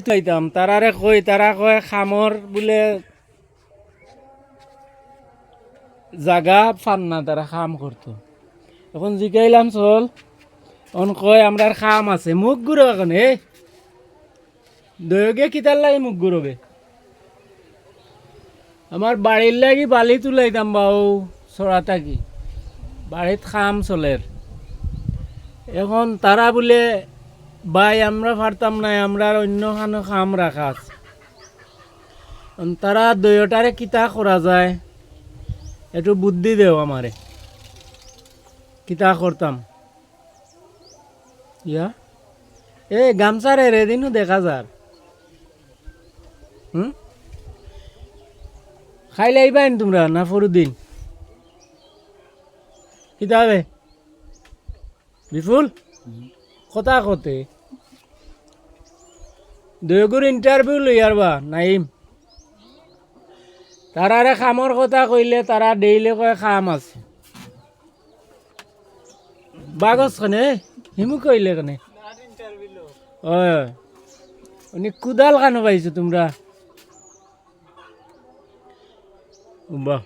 পাইতাম তারারে কই, তারা কয় খামর বলে জাগা পান না, তারা খাম করতো। এখন জিগাইলাম চল, অন কয় আমরা খাম আছে, মুখ গুঁড়ো এখন দয়োগে কিতার লাগে মুখ গুঁড়োবে। আমার বাড়ির লাগি বালি তুলাইতাম বাউ ছড়া থাকি, বাড়িত খাম চলের। এখন তারা বলে ভাই আমরা পারতাম না, আমরা অন্য খানো খাম রাখা আছে। তারা দয়োটারে কিতা করা যায় একটু বুদ্ধি দেও আমারে, কিতা করতাম। ইয়া গামছারে রেদিনও দেখা যার। খাইলে আইবাইন তোমরা না ফরুদ্দিন কিতা হবে বিপুল কথা কতে দয়গুর ইন্টারভিউ লইয়ার বা নাইম। তারারে খামর কথা কইলে তারা ডেইলি কয় খাম আছে, বাগজ কানে হিমু কইলে কানে উনি কুদাল কানো পাইছো তোমরা বাহ।